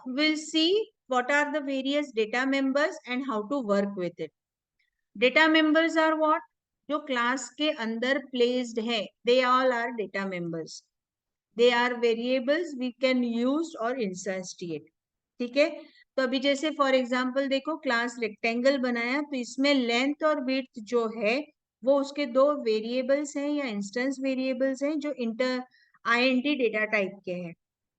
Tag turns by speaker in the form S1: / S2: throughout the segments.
S1: we'll see what are the various data members and how to work with it. Data members are what? जो class के अंदर placed है, they all are data members. They are variables we can use or instantiate. ठीक है, तो अभी जैसे for example देखो, क्लास रेक्टेंगल बनाया तो इसमें लेंथ और विड्थ जो है वो उसके दो वेरिएबल्स हैं या इंस्टेंस वेरिएबल्स हैं जो इंटर आईएनटी डेटा टाइप के हैं.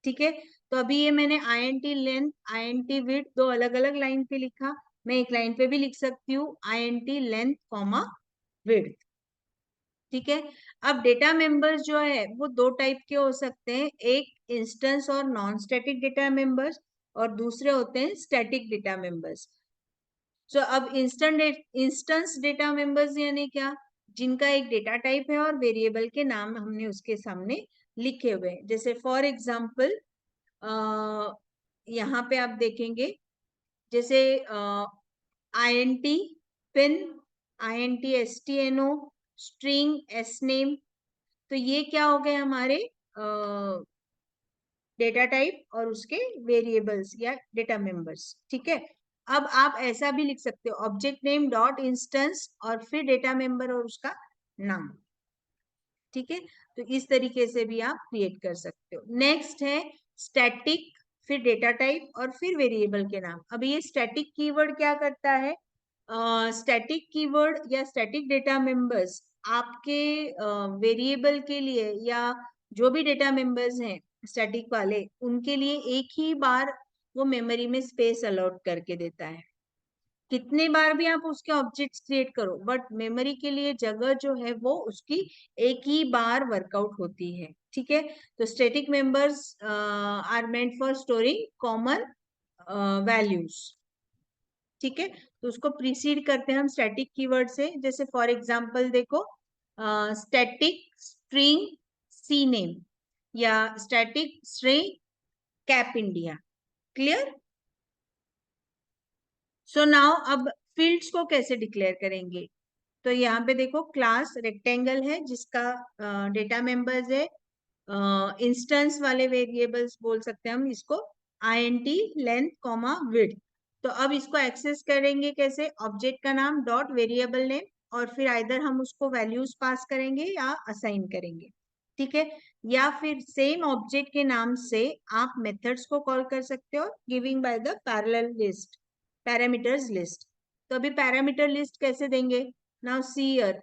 S1: ठीक है, तो अभी ये मैंने आईएनटी लेंथ आईएनटी विड्थ दो अलग अलग लाइन पे लिखा. मैं एक लाइन पे भी लिख सकती हूँ आईएनटी लेंथ कॉमा विड्थ. ठीक है, अब डेटा मेंबर्स जो है वो दो टाइप के हो सकते हैं, एक इंस्टेंस और नॉन स्टैटिक डेटा मेंबर्स और दूसरे होते हैं स्टैटिक डेटा मेंबर्स. सो अब इंस्टेंस डेटा मेंबर्स यानी क्या? जिनका एक डेटा टाइप है और वेरिएबल के नाम हमने उसके सामने लिखे हुए हैं. जैसे फॉर एग्जांपल यहाँ पे आप देखेंगे जैसे INT pin, INT STNO, string SNAME. तो ये क्या हो गए हमारे डेटा टाइप और उसके वेरिएबल्स या डेटा मेंबर्स. ठीक है, अब आप ऐसा भी लिख सकते हो ऑब्जेक्ट नेम डॉट इंस्टेंस और फिर डेटा मेंबर और उसका नाम. ठीक है, तो इस तरीके से भी आप क्रिएट कर सकते हो. नेक्स्ट है स्टैटिक, फिर डेटा टाइप और फिर वेरिएबल के नाम. अब ये स्टैटिक कीवर्ड क्या करता है? स्टैटिक कीवर्ड या स्टैटिक डेटा मेंबर्स आपके वेरिएबल के लिए या जो भी डेटा मेंबर्स हैं स्टैटिक वाले, उनके लिए एक ही बार वो मेमोरी में स्पेस अलॉट करके देता है. कितने बार भी आप उसके ऑब्जेक्ट्स क्रिएट करो बट मेमोरी के लिए जगह जो है वो उसकी एक ही बार वर्कआउट होती है. ठीक है, तो static members are meant for storing common values. ठीक है, तो उसको प्रीसीड करते हैं हम स्टैटिक कीवर्ड से. जैसे फॉर एग्जांपल देखो स्टैटिक स्ट्रिंग सी नेम या static string cap India. Clear? So now अब फील्ड्स को कैसे डिक्लेयर करेंगे? तो यहाँ पे देखो क्लास रेक्टेंगल है जिसका डेटा मेंबर्स है इंस्टेंस वाले वेरिएबल्स बोल सकते हैं हम इसको INT लेंथ कॉमा विड्थ. तो अब इसको एक्सेस करेंगे कैसे? ऑब्जेक्ट का नाम डॉट वेरिएबल नेम और फिर आइदर हम उसको वैल्यूज पास करेंगे या असाइन करेंगे. ठीक है, या फिर सेम ऑब्जेक्ट के नाम से आप मेथड्स को कॉल कर सकते हो giving by the parallel list parameters list. तो अभी पैरामीटर लिस्ट कैसे देंगे? नाउ सी हियर,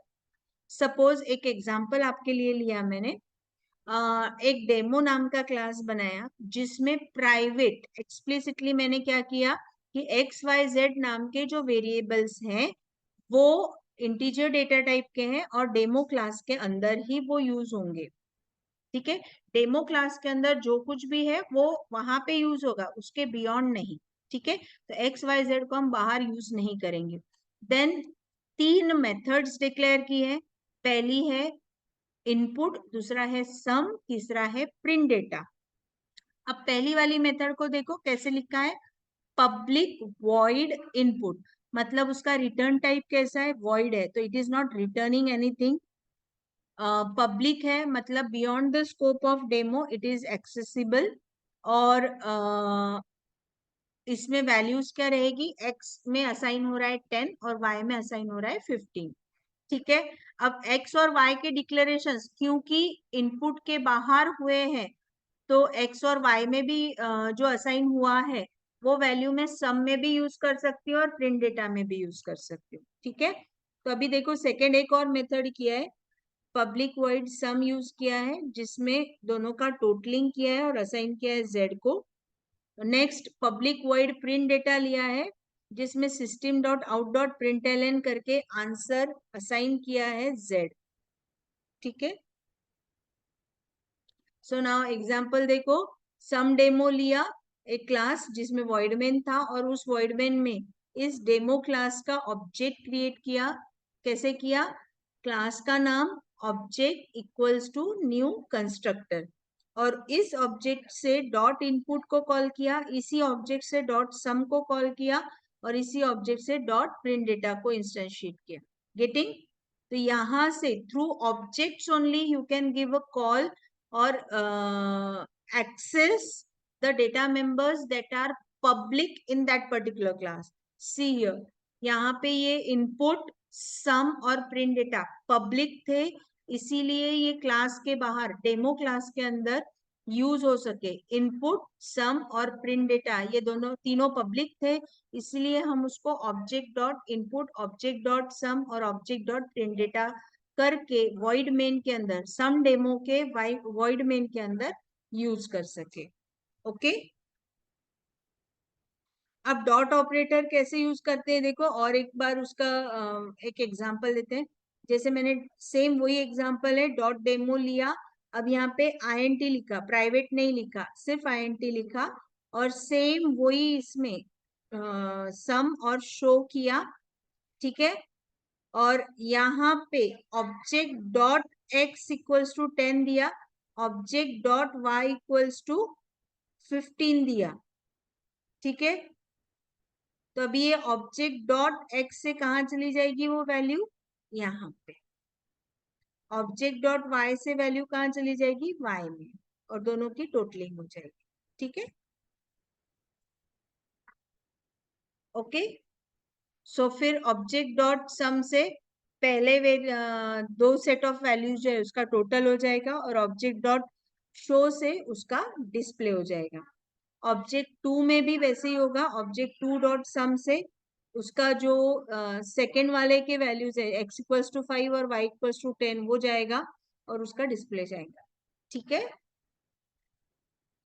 S1: सपोज एक एग्जांपल आपके लिए लिया मैंने. एक डेमो नाम का क्लास बनाया जिसमें प्राइवेट एक्सप्लिसिटली मैंने क्या किया कि XYZ नाम के जो वेरिएबल्स हैं वो इंटीजर डेटा टाइप के हैं और डेमो क्लास के अंदर ही वो यूज होंगे. ठीक है, डेमो क्लास के अंदर जो कुछ भी है वो वहां पे यूज होगा, उसके बियॉन्ड नहीं. ठीक है, तो XYZ को हम बाहर यूज नहीं करेंगे. देन तीन मेथड्स डिक्लेयर की है. पहली है इनपुट, दूसरा है सम, तीसरा है प्रिंट डेटा. अब पहली वाली मेथड को देखो कैसे लिखा है, पब्लिक वॉइड इनपुट. मतलब उसका रिटर्न टाइप कैसा है? वॉइड है, तो it is not returning anything. Public है मतलब beyond the scope of demo it is accessible. और इसमें वैल्यूज क्या रहेगी? x में असाइन हो रहा है 10 और y में असाइन हो रहा है 15. ठीक है, अब x और y के डिक्लेरेशंस क्योंकि इनपुट के बाहर हुए हैं तो x और y में भी जो असाइन हुआ है वो वैल्यू में सम में भी यूज कर सकती हूँ और प्रिंट डेटा में भी यूज कर सकती हूँ. ठीक है, तो अभी देखो सेकेंड एक और मेथड किया है, पब्लिक वॉइड सम यूज किया है जिसमें दोनों का टोटलिंग किया है और असाइन किया है z को. Next public void print data लिया है जिसमें system dot out dot println करके आंसर असाइन किया है z. ठीक है, सो नाउ एग्जांपल देखो, सम डेमो लिया एक क्लास जिसमें वॉइडमेन था और उस वॉइडमेन में इस डेमो क्लास का ऑब्जेक्ट क्रिएट किया. कैसे किया? क्लास का नाम object equals to new constructor और इस ऑब्जेक्ट से डॉट इनपुट को कॉल किया, इसी ऑब्जेक्ट से डॉट सम को कॉल किया और इसी ऑब्जेक्ट से डॉट प्रिंट डेटा को इंस्टेंशिएट किया. गेटिंग? तो यहां से through objects only you can give a call और access the data members that are public in that particular class. See here, यहाँ पे ये input, sum और print data public थे, इसीलिए ये क्लास के बाहर डेमो क्लास के अंदर यूज हो सके. इनपुट, सम और प्रिंट डेटा ये दोनों तीनों पब्लिक थे, इसलिए हम उसको object dot input, object dot sum और ऑब्जेक्ट डॉट प्रिंट डेटा करके वॉइड मेन के अंदर, सम डेमो के वॉइड मेन के अंदर यूज कर सके. ओके, अब डॉट ऑपरेटर कैसे यूज करते हैं देखो, और एक बार उसका एक एग्जांपल देते हैं. जैसे मैंने सेम वही एग्जांपल है, डॉट डेमो लिया, अब यहाँ पे आईएनटी लिखा, प्राइवेट नहीं लिखा, सिर्फ आईएनटी लिखा, और सेम वही इसमें सम और शो किया. ठीक है, और यहाँ पे object dot X equals to 10 दिया, object dot Y equals to 15 दिया. ठीक है, तो अभी ये ऑब्जेक्ट डॉट एक्स से कहाँ चली जाएगी वो वैल्यू, यहाँ पे. ऑब्जेक्ट डॉट वाई से वैल्यू कहाँ चली जाएगी, वाई में, और दोनों की टोटलिंग हो जाएगी. ठीक है, ओके. सो फिर ऑब्जेक्ट डॉट सम से पहले दो सेट ऑफ वैल्यूज जो है उसका टोटल हो जाएगा, और ऑब्जेक्ट डॉट शो से उसका डिस्प्ले हो जाएगा. ऑब्जेक्ट टू में भी वैसे ही होगा, ऑब्जेक्ट टू डॉट सम से उसका जो सेकेंड वाले के वैल्यूज है x इक्वल्स टू 5 और y इक्वल्स टू 10 वो जाएगा और उसका डिस्प्ले जाएगा. ठीक है.